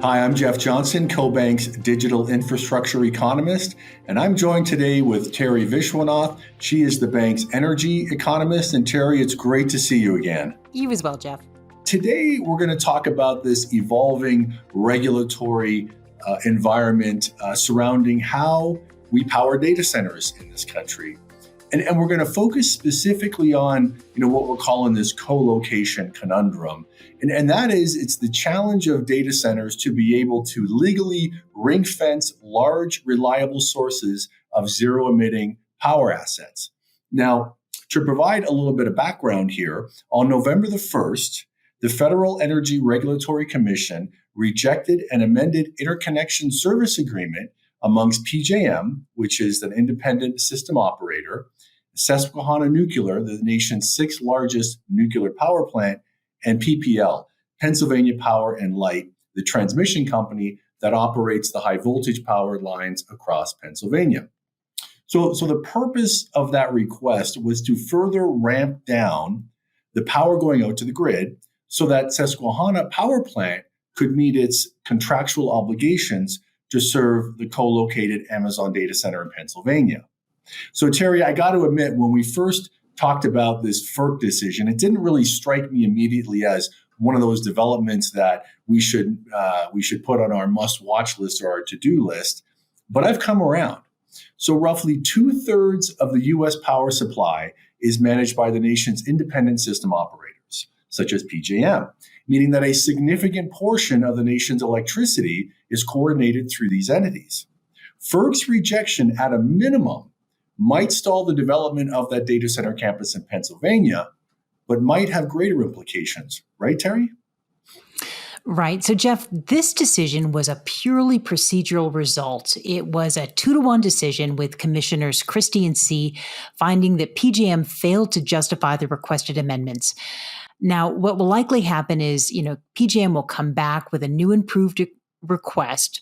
Hi, I'm Jeff Johnson, CoBank's digital infrastructure economist, and I'm joined today with Terry Vishwanath. She is the bank's energy economist. And Terry, it's great to see you again. You as well, Jeff. Today, we're going to talk about this evolving regulatory environment surrounding how we power data centers in this country. And we're going to focus specifically on, what we're calling this co-location conundrum. And that is, it's the challenge of data centers to be able to legally ring fence large, reliable sources of zero emitting power assets. Now, to provide a little bit of background here, on November the 1st, the Federal Energy Regulatory Commission rejected an amended interconnection service agreement amongst PJM, which is an independent system operator, Susquehanna Nuclear, the nation's sixth largest nuclear power plant, and PPL, Pennsylvania Power and Light, the transmission company that operates the high voltage power lines across Pennsylvania. So the purpose of that request was to further ramp down the power going out to the grid so that Susquehanna Power Plant could meet its contractual obligations to serve the co-located Amazon data center in Pennsylvania. So Terry, I got to admit, when we first talked about this FERC decision, it didn't really strike me immediately as one of those developments that we should put on our must-watch list or our to-do list. But I've come around. So roughly 2/3 of the U.S. power supply is managed by the nation's independent system operators, such as PJM, meaning that a significant portion of the nation's electricity is coordinated through these entities. FERC's rejection, at a minimum, might stall the development of that data center campus in Pennsylvania, but might have greater implications. Right, Terry? Right. So, Jeff, this decision was a purely procedural result. It was a 2-1 decision with Commissioners Christie and See finding that PJM failed to justify the requested amendments. Now, what will likely happen is, PJM will come back with a new improved request,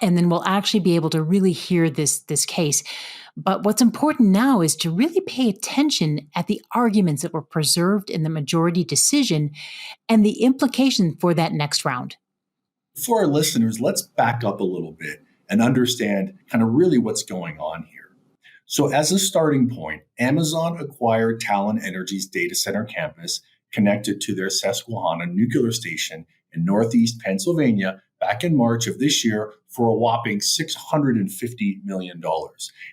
and then we'll actually be able to really hear this case. But what's important now is to really pay attention at the arguments that were preserved in the majority decision and the implication for that next round. For our listeners, let's back up a little bit and understand kind of really what's going on here. So as a starting point, Amazon acquired Talen Energy's data center campus connected to their Susquehanna nuclear station in Northeast Pennsylvania back in March of this year for a whopping $650 million.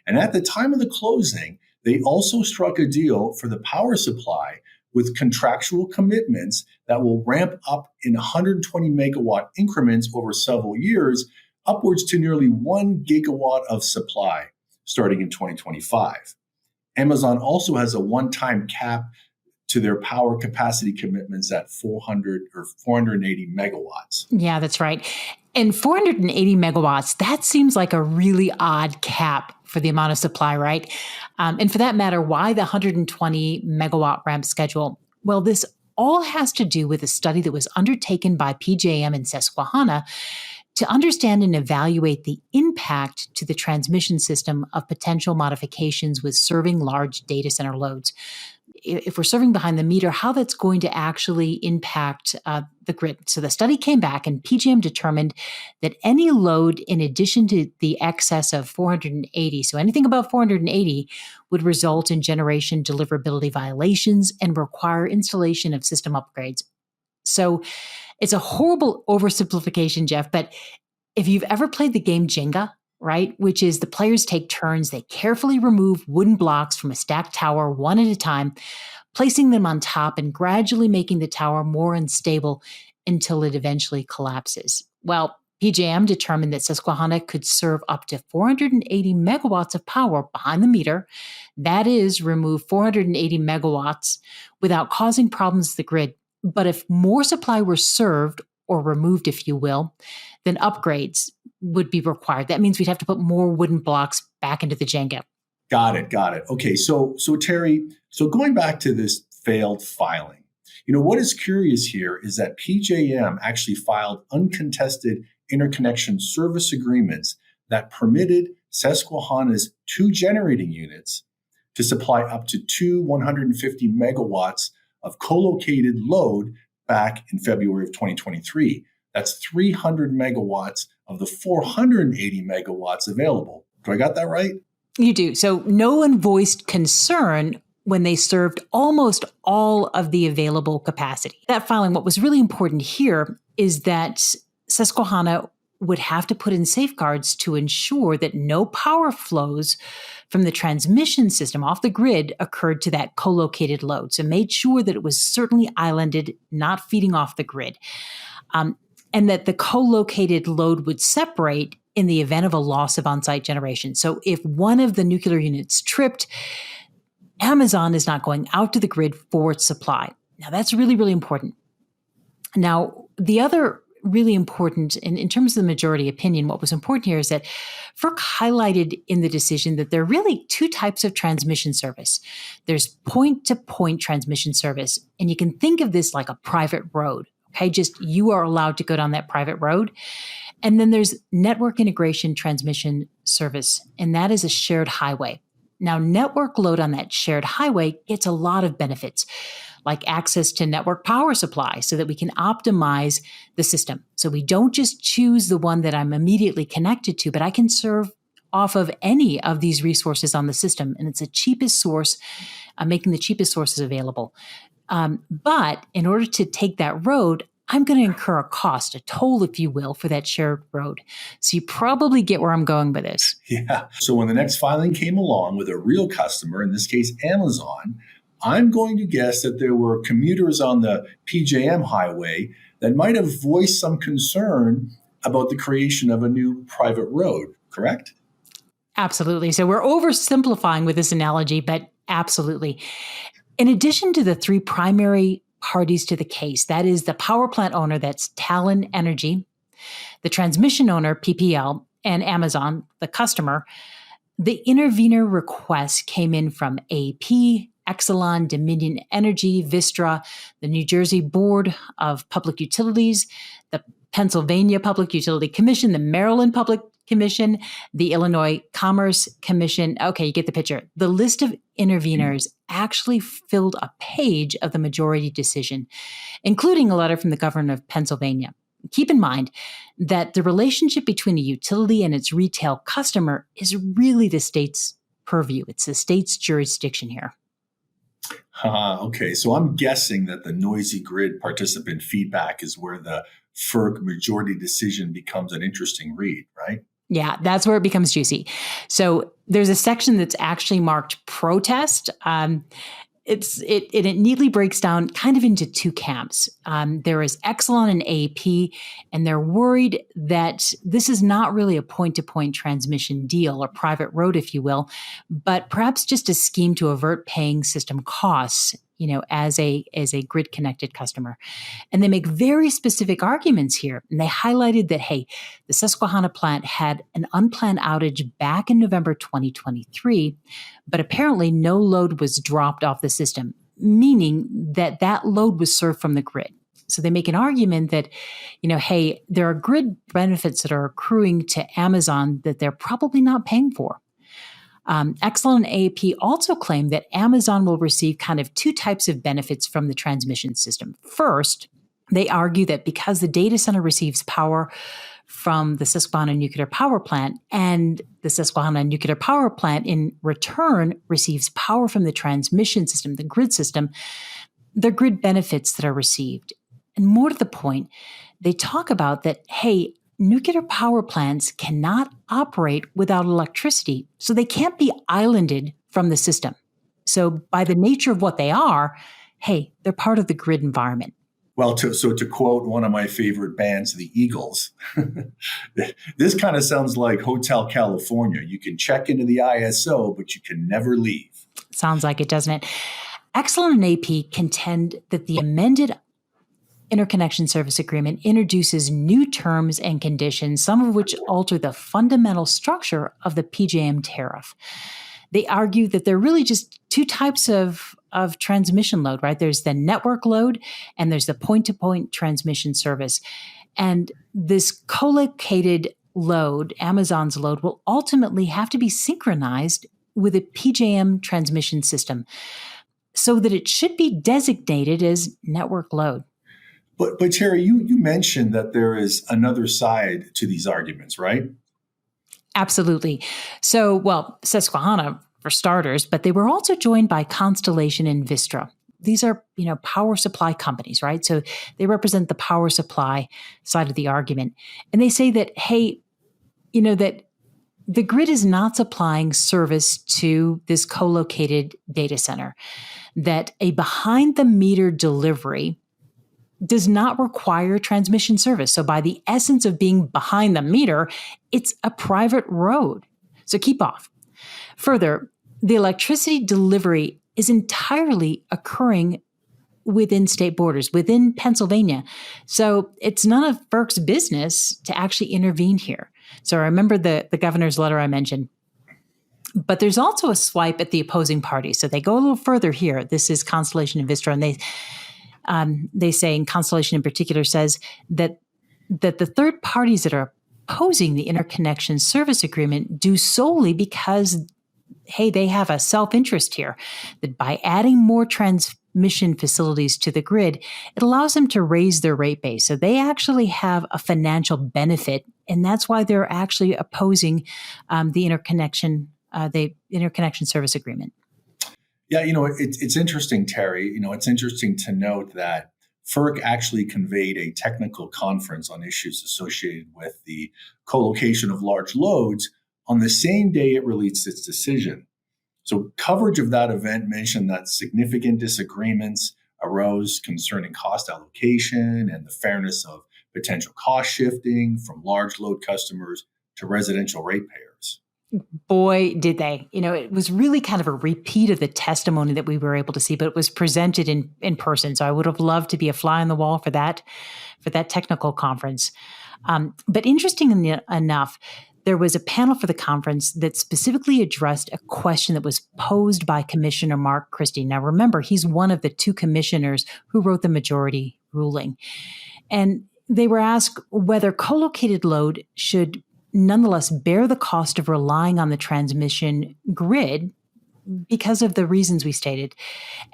And at the time of the closing, they also struck a deal for the power supply with contractual commitments that will ramp up in 120 megawatt increments over several years, upwards to nearly 1 gigawatt of supply starting in 2025. Amazon also has a one-time cap to their power capacity commitments at 480 megawatts. Yeah, that's right. And 480 megawatts, that seems like a really odd cap for the amount of supply, right? And for that matter, why the 120 megawatt ramp schedule? Well, this all has to do with a study that was undertaken by PJM and Susquehanna to understand and evaluate the impact to the transmission system of potential modifications with serving large data center loads. If we're serving behind the meter, how that's going to actually impact the grid. So the study came back and PJM determined that any load in addition to the excess of 480, so anything above 480, would result in generation deliverability violations and require installation of system upgrades. So it's a horrible oversimplification, Jeff, but if you've ever played the game Jenga, right, which is the players take turns, they carefully remove wooden blocks from a stacked tower one at a time, placing them on top and gradually making the tower more unstable until it eventually collapses. Well, PJM determined that Susquehanna could serve up to 480 megawatts of power behind the meter. That is, remove 480 megawatts without causing problems to the grid. But if more supply were served, or removed, if you will, then upgrades would be required. That means we'd have to put more wooden blocks back into the Jenga. Got it. Okay, so Terry, going back to this failed filing, what is curious here is that PJM actually filed uncontested interconnection service agreements that permitted Susquehanna's 2 generating units to supply up to 150 megawatts of co-located load back in February of 2023. That's 300 megawatts of the 480 megawatts available. Do I got that right? You do. So no one voiced concern when they served almost all of the available capacity. That filing, what was really important here is that Susquehanna would have to put in safeguards to ensure that no power flows from the transmission system off the grid occurred to that co-located load. So made sure that it was certainly islanded, not feeding off the grid. And that the co-located load would separate in the event of a loss of on-site generation. So if one of the nuclear units tripped, Amazon is not going out to the grid for its supply. Now, that's really, really important. Now, the other really important, in terms of the majority opinion, what was important here is that FERC highlighted in the decision that there are really two types of transmission service. There's point-to-point transmission service, and you can think of this like a private road. Okay, just you are allowed to go down that private road. And then there's network integration transmission service, and that is a shared highway. Now, network load on that shared highway gets a lot of benefits, like access to network power supply so that we can optimize the system. So we don't just choose the one that I'm immediately connected to, but I can serve off of any of these resources on the system. And it's the cheapest source, making the cheapest sources available. But in order to take that road, I'm going to incur a cost, a toll, if you will, for that shared road. So you probably get where I'm going with this. Yeah. So when the next filing came along with a real customer, in this case, Amazon, I'm going to guess that there were commuters on the PJM highway that might have voiced some concern about the creation of a new private road, correct? Absolutely. So we're oversimplifying with this analogy, but absolutely. In addition to the three primary parties to the case, that is the power plant owner, that's Talen Energy, the transmission owner, PPL, and Amazon, the customer, the intervener requests came in from AP, Exelon, Dominion Energy, Vistra, the New Jersey Board of Public Utilities, the Pennsylvania Public Utility Commission, the Maryland Public Commission, the Illinois Commerce Commission. Okay, you get the picture. The list of interveners actually filled a page of the majority decision, including a letter from the governor of Pennsylvania. Keep in mind that the relationship between a utility and its retail customer is really the state's purview. It's the state's jurisdiction here. Okay, so I'm guessing that the noisy grid participant feedback is where the FERC majority decision becomes an interesting read, right? Yeah, that's where it becomes juicy. So there's a section that's actually marked protest. It neatly breaks down kind of into two camps. There is Exelon and AP, and they're worried that this is not really a point-to-point transmission deal or private road, if you will, but perhaps just a scheme to avert paying system costs, as a grid-connected customer. And they make very specific arguments here. And they highlighted that, hey, the Susquehanna plant had an unplanned outage back in November 2023, but apparently no load was dropped off the system, meaning that that load was served from the grid. So they make an argument that, hey, there are grid benefits that are accruing to Amazon that they're probably not paying for. Exelon and AP also claim that Amazon will receive kind of two types of benefits from the transmission system. First, they argue that because the data center receives power from the Susquehanna nuclear power plant, and the Susquehanna nuclear power plant in return receives power from the transmission system, the grid system, the grid benefits that are received. And more to the point, they talk about that, hey, nuclear power plants cannot operate without electricity, so they can't be islanded from the system. So by the nature of what they are, hey, they're part of the grid environment. Well, to quote one of my favorite bands, the Eagles, this kind of sounds like Hotel California. You can check into the ISO, but you can never leave. Sounds like it, doesn't it? Exelon and AP contend that the amended Interconnection Service Agreement introduces new terms and conditions, some of which alter the fundamental structure of the PJM tariff. They argue that there are really just two types of transmission load, right? There's the network load and there's the point-to-point transmission service. And this co-located load, Amazon's load, will ultimately have to be synchronized with a PJM transmission system so that it should be designated as network load. But Terry, you mentioned that there is another side to these arguments, right? Absolutely. So, well, Susquehanna for starters, but they were also joined by Constellation and Vistra. These are, power supply companies, right? So they represent the power supply side of the argument. And they say that, hey, that the grid is not supplying service to this co-located data center, that a behind the meter delivery does not require transmission service. So by the essence of being behind the meter, it's a private road. So keep off. Further, the electricity delivery is entirely occurring within state borders, within Pennsylvania. So it's none of FERC's business to actually intervene here. So I remember the governor's letter I mentioned. But there's also a swipe at the opposing party. So they go a little further here. This is Constellation and Vistra, and they say, and Constellation in particular says that the third parties that are opposing the interconnection service agreement do solely because, hey, they have a self-interest here, that by adding more transmission facilities to the grid, it allows them to raise their rate base. So they actually have a financial benefit, and that's why they're actually opposing the interconnection service agreement. Yeah, it's interesting, Terry. It's interesting to note that FERC actually conveyed a technical conference on issues associated with the co-location of large loads on the same day it released its decision. So coverage of that event mentioned that significant disagreements arose concerning cost allocation and the fairness of potential cost shifting from large load customers to residential ratepayers. Boy, did they. It was really kind of a repeat of the testimony that we were able to see, but it was presented in person. So I would have loved to be a fly on the wall for that technical conference. But interestingly enough, there was a panel for the conference that specifically addressed a question that was posed by Commissioner Mark Christie. Now, remember, he's one of the two commissioners who wrote the majority ruling. And they were asked whether co-located load should nonetheless bear the cost of relying on the transmission grid because of the reasons we stated.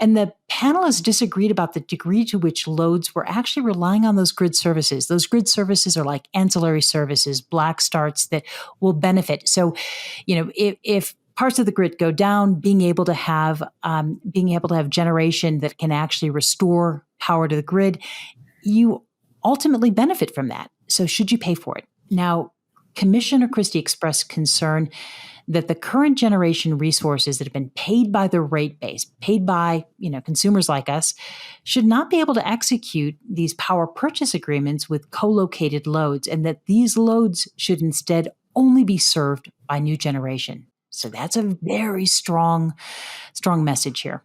And the panelists disagreed about the degree to which loads were actually relying on those grid services. Those grid services are like ancillary services, black starts that will benefit. So, if parts of the grid go down, being able to have generation that can actually restore power to the grid, you ultimately benefit from that. So should you pay for it? Now, Commissioner Christie expressed concern that the current generation resources that have been paid by the rate base, paid by consumers like us, should not be able to execute these power purchase agreements with co-located loads, and that these loads should instead only be served by new generation. So that's a very strong message here.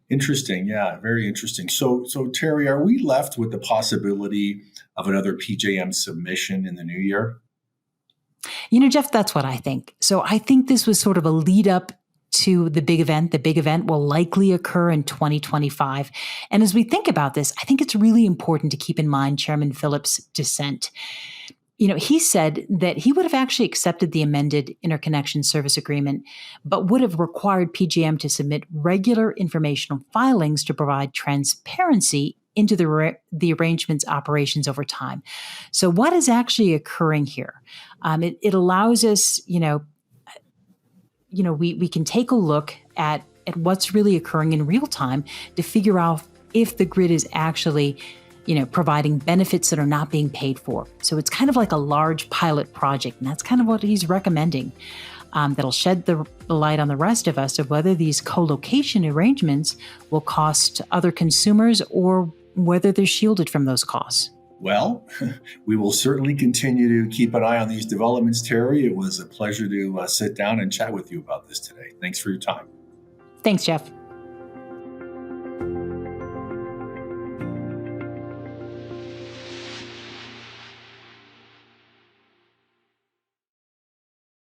Interesting. Yeah, very interesting. So Terry, are we left with the possibility of another PJM submission in the new year? Jeff, that's what I think. So I think this was sort of a lead up to the big event. The big event will likely occur in 2025. And as we think about this, I think it's really important to keep in mind Chairman Phillips' dissent. He said that he would have actually accepted the amended interconnection service agreement, but would have required PJM to submit regular informational filings to provide transparency into the arrangement's operations over time. So what is actually occurring here? It allows us, we can take a look at what's really occurring in real time to figure out if the grid is actually providing benefits that are not being paid for. So it's kind of like a large pilot project, and that's kind of what he's recommending. That'll shed the light on the rest of us of whether these co-location arrangements will cost other consumers or whether they're shielded from those costs. Well, we will certainly continue to keep an eye on these developments, Terry. It was a pleasure to sit down and chat with you about this today. Thanks for your time. Thanks, Jeff.